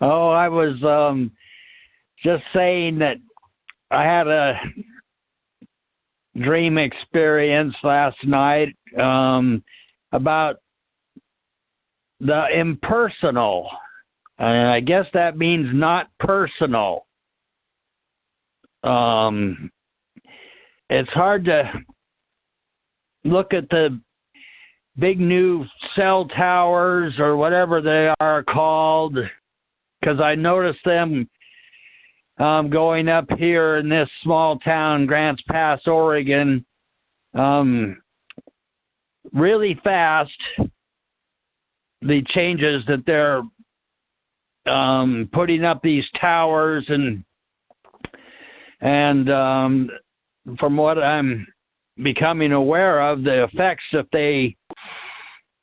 Oh, I was just saying that I had a dream experience last night about the impersonal. And I guess that means not personal. It's hard to look at the big new cell towers or whatever they are called, because I noticed them going up here in this small town, Grants Pass, Oregon, really fast. The changes that they're putting up these towers, and from what I'm becoming aware of, the effects, if they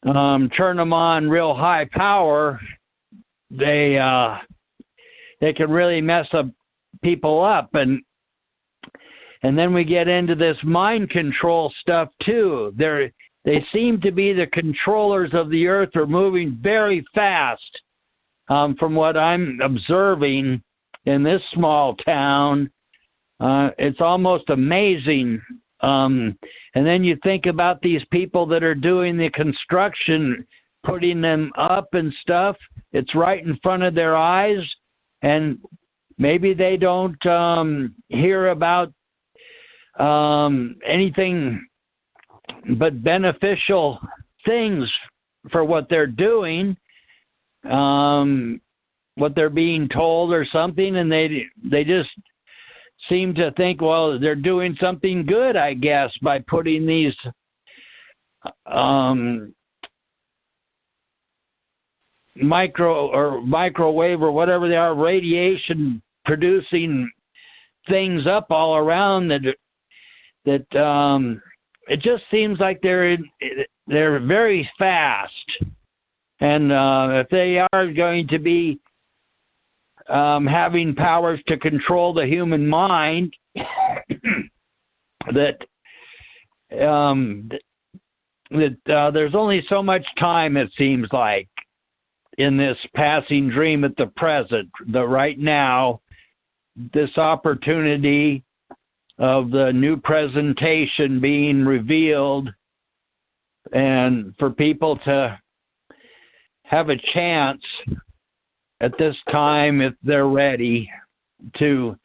turn them on real high power, they can really mess up people up, and then we get into this mind control stuff too. They seem to be the controllers of the earth are moving very fast, from what I'm observing in this small town. It's almost amazing. And then you think about these people that are doing the construction, putting them up and stuff. It's right in front of their eyes, and maybe they don't hear about anything but beneficial things for what they're doing, what they're being told or something, and they just seem to think, well, they're doing something good, I guess, by putting these microwave or whatever they are, radiation producing things up all around that it just seems like they're very fast. And if they are going to be having powers to control the human mind, that there's only so much time, it seems like, in this passing dream at the present, the right now, this opportunity of the new presentation being revealed, and for people to have a chance at this time, if they're ready, to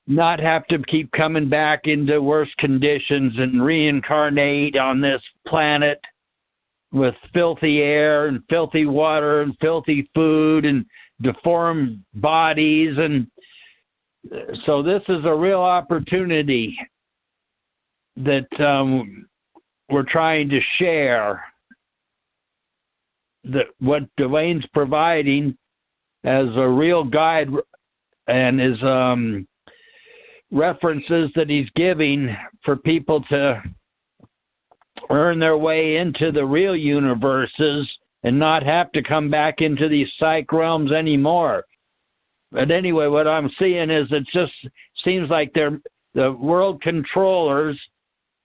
not have to keep coming back into worse conditions and reincarnate on this planet with filthy air and filthy water and filthy food and deformed bodies. And so this is a real opportunity that we're trying to share, that what Dwayne's providing as a real guide and his references that he's giving for people to earn their way into the real universes and not have to come back into these psych realms anymore. But anyway, what I'm seeing is it just seems like they're the world controllers,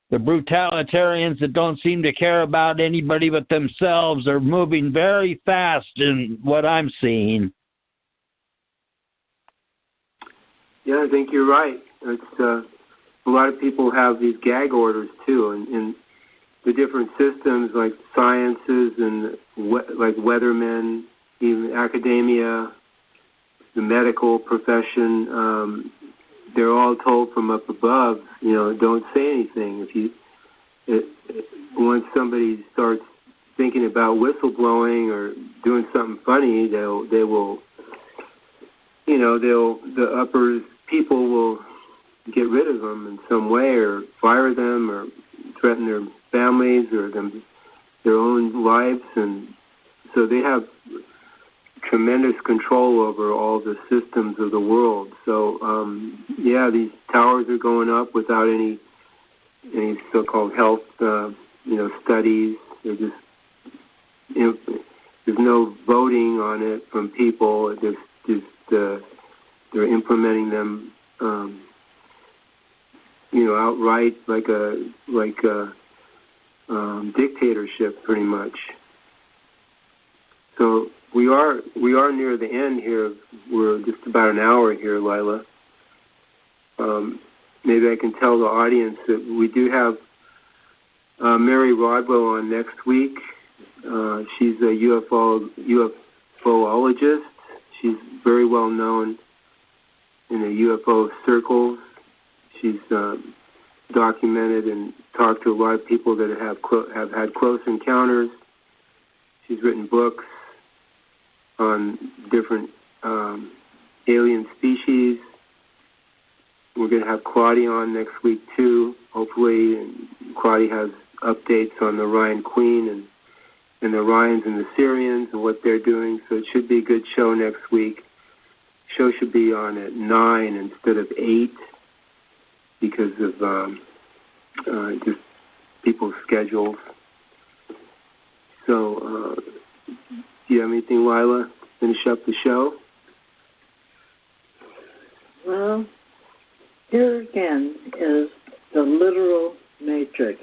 the brutalitarians that don't seem to care about anybody but themselves, are moving very fast in what I'm seeing. Yeah, I think you're right. It's a lot of people have these gag orders too, and the different systems like sciences and like weathermen, even academia, the medical profession. They're all told from up above, don't say anything. Once somebody starts thinking about whistleblowing or doing something funny, the upper people will get rid of them in some way, or fire them, or threaten their families or their own lives, and so they have tremendous control over all the systems of the world. So these towers are going up without any so-called health studies. They're just there's no voting on it from people. They're implementing them outright, like a dictatorship, pretty much. So we are near the end here. We're just about an hour here, Lila. Maybe I can tell the audience that we do have Mary Rodwell on next week. She's a UFOologist. She's very well known in the UFO circles. She's documented and talked to a lot of people that have had close encounters. She's written books on different alien species. We're going to have Claudia on next week too, hopefully. And Claudia has updates on the Orion Queen and the Orions and the Syrians and what they're doing. So it should be a good show next week. Show should be on at 9 instead of 8 because of just people's schedules. So, do you have anything, Lila, to finish up the show? Well, here again is the literal matrix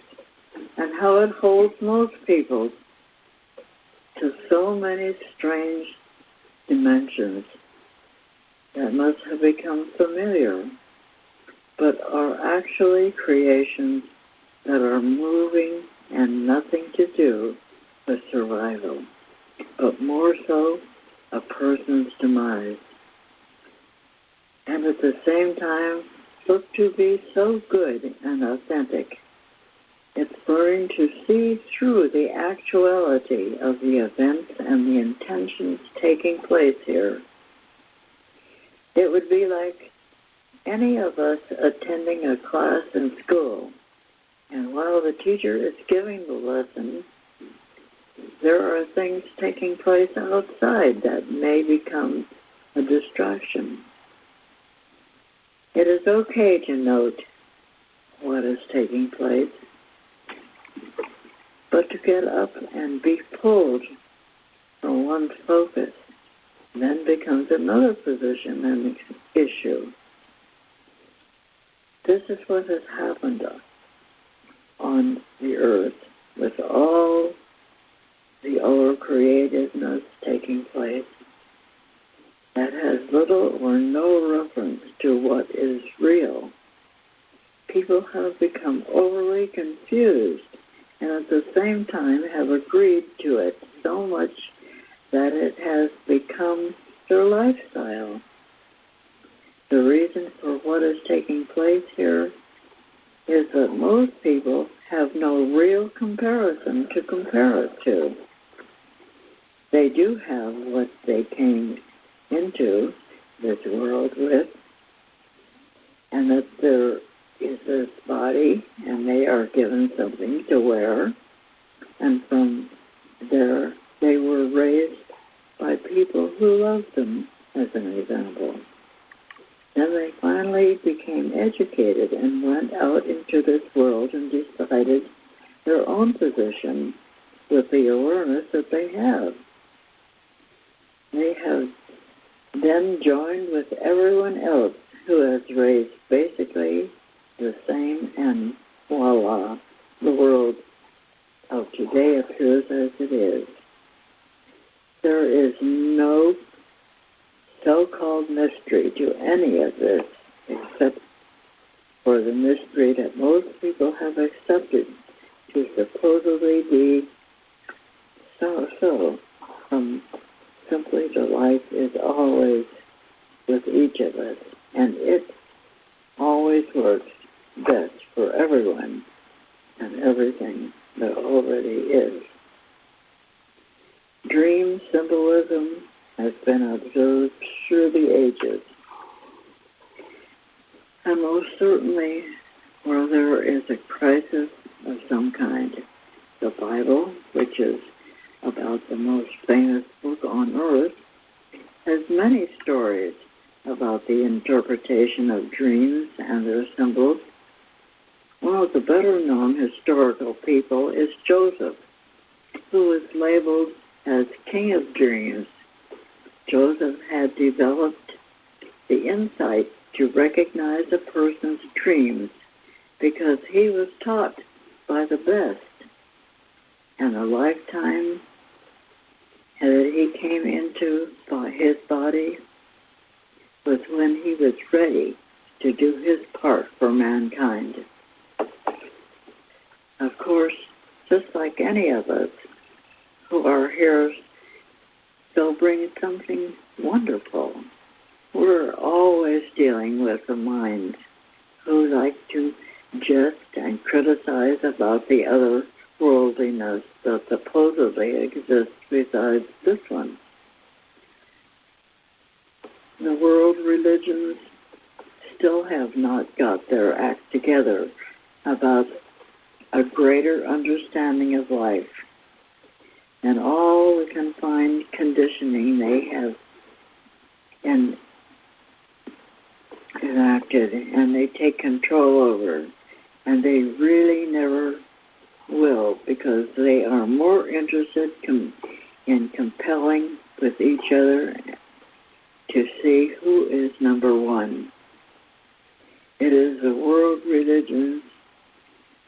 and how it holds most people to so many strange dimensions that must have become familiar, but are actually creations that are moving and nothing to do with survival, but more so a person's demise. And at the same time, look to be so good and authentic. It's learning to see through the actuality of the events and the intentions taking place here. It would be like any of us attending a class in school, and while the teacher is giving the lesson, there are things taking place outside that may become a distraction. It is okay to note what is taking place, but to get up and be pulled from one's focus then becomes another position and issue. This is what has happened on the earth with all the over-creativeness taking place that has little or no reference to what is real. People have become overly confused and at the same time have agreed to it so much that it has become their lifestyle. The reason for what is taking place here is that most people have no real comparison to compare it to. They do have what they came into this world with, and that there is this body, and they are given something to wear, and from there they were raised by people who loved them, as an example. Then they finally became educated and went out into this world and decided their own position with the awareness that they have. They have then joined with everyone else who has raised basically the same, and voila, the world of today appears as it is. There is no so-called mystery to any of this except for the mystery that most people have accepted to supposedly be so. Simply the life is always with each of us, and it always works best for everyone and everything that already is. Dream symbolism has been observed through the ages. And most certainly, where there is a crisis of some kind, the Bible, which is about the most famous book on earth, has many stories about the interpretation of dreams and their symbols. One of the better-known historical people is Joseph, who was labeled as King of Dreams. Joseph had developed the insight to recognize a person's dreams because he was taught by the best, and a lifetime and that he came into his body was when he was ready to do his part for mankind. Of course, just like any of us who are here, they'll bring something wonderful. We're always dealing with the minds who like to jest and criticize about the other worldliness that supposedly exists besides this one. The world religions still have not got their act together about a greater understanding of life and all the confined conditioning they have enacted and they take control over, and they really never will, because they are more interested in compelling with each other to see who is number one. It is the world religions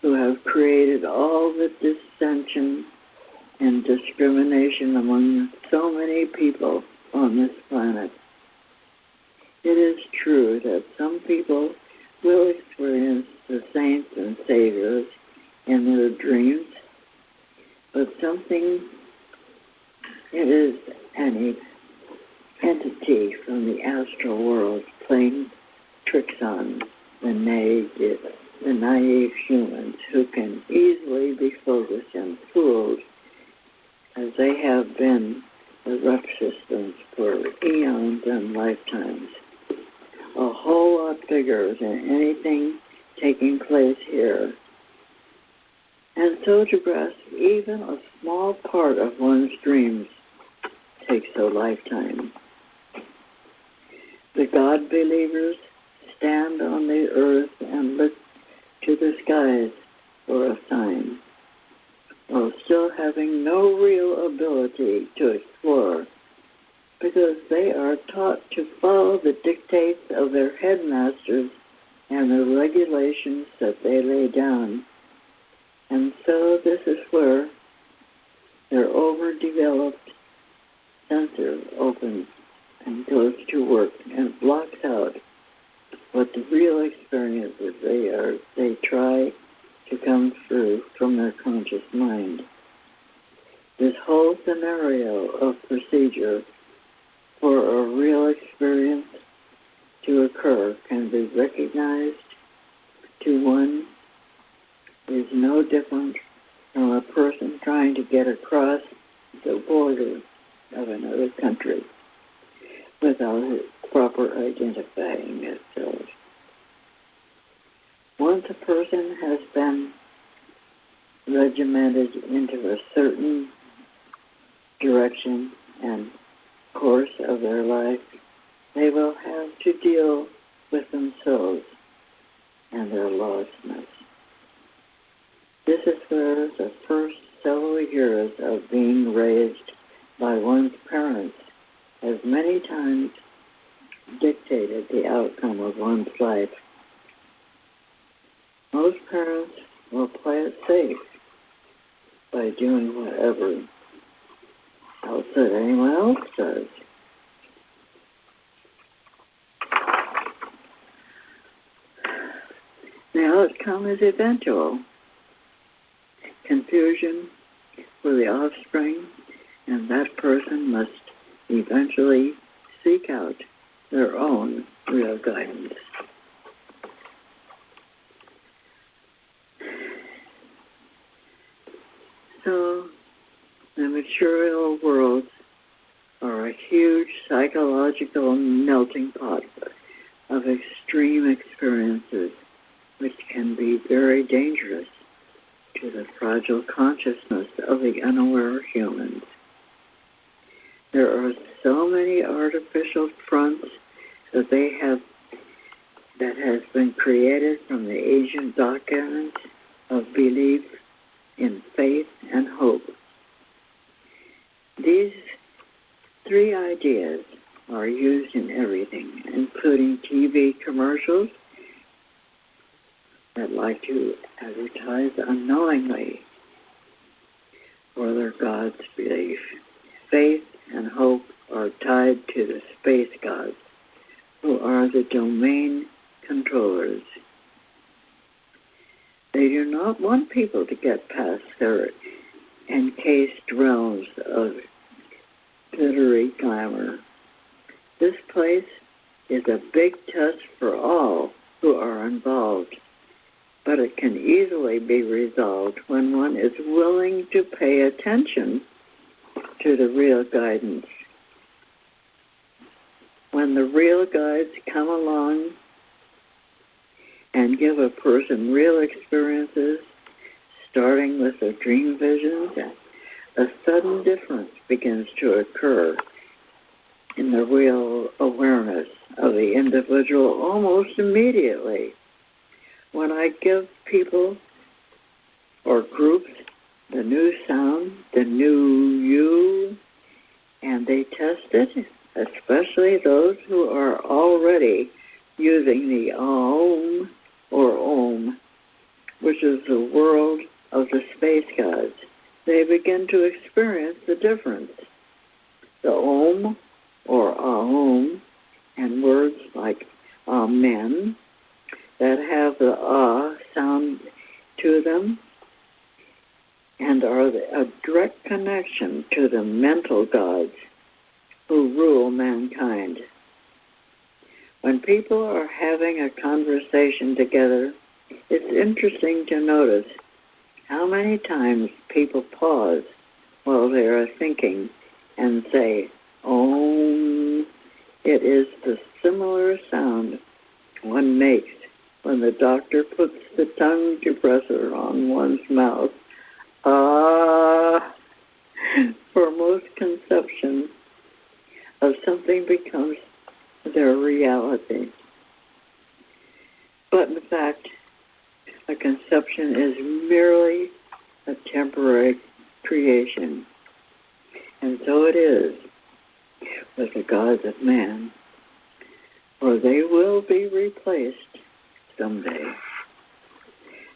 who have created all the dissension and discrimination among so many people on this planet. It is true that some people will experience the saints and saviors in their dreams, but it is an entity from the astral world playing tricks on the naive humans who can easily be focused and fooled, as they have been the rep systems for eons and lifetimes. A whole lot bigger than anything taking place here. And so to grasp even a small part of one's dreams takes a lifetime. The God believers stand on the earth and look to the skies for a sign, while still having no real ability to explore, because they are taught to follow the dictates of their headmasters and the regulations that they lay down. And so this is where their overdeveloped center opens and goes to work and blocks out what the real experiences they try to come through from their conscious mind. This whole scenario of procedure for a real experience to occur can be recognized to one is no different from a person trying to get across the border of another country without proper identifying itself. Once a person has been regimented into a certain direction and course of their life, they will have to deal with themselves and their lostness. This is where the first several years of being raised by one's parents has many times dictated the outcome of one's life. Most parents will play it safe by doing whatever else that anyone else does. The outcome is eventual. Confusion for the offspring, and that person must eventually seek out their own real guidance. So, the material worlds are a huge psychological melting pot of extreme experiences, which can be very dangerous to the fragile consciousness of the unaware humans. There are so many artificial fronts that has been created from the ancient doctrines of belief in faith and hope. These three ideas are used in everything, including TV commercials that like to advertise unknowingly for their God's belief, faith and hope are tied to the space gods, who are the domain controllers. They do not want people to get past their encased realms of glittery glamour. This place is a big test for all who are involved, but it can easily be resolved when one is willing to pay attention to the real guidance. When the real guides come along and give a person real experiences, starting with their dream visions, a sudden difference begins to occur in the real awareness of the individual almost immediately. When I give people or groups the new sound, the new you, and they test it, especially those who are already using the Om or Om, which is the world of the space gods, they begin to experience the difference. The Om or Ahom and words like Amen that have the sound to them and are a direct connection to the mental gods who rule mankind. When people are having a conversation together, it's interesting to notice how many times people pause while they are thinking and say, Om. It is the similar sound one makes when the doctor puts the tongue depressor on one's mouth. For most conception of something becomes their reality. But in fact, a conception is merely a temporary creation. And so it is with the gods of man, for they will be replaced someday.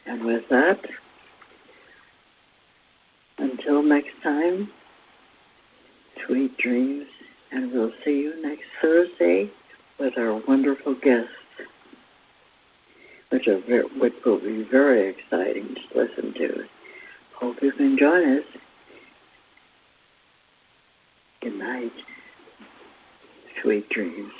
And with that, until next time, sweet dreams, and we'll see you next Thursday with our wonderful guests, which will be very exciting to listen to. Hope you can join us. Good night. Sweet dreams.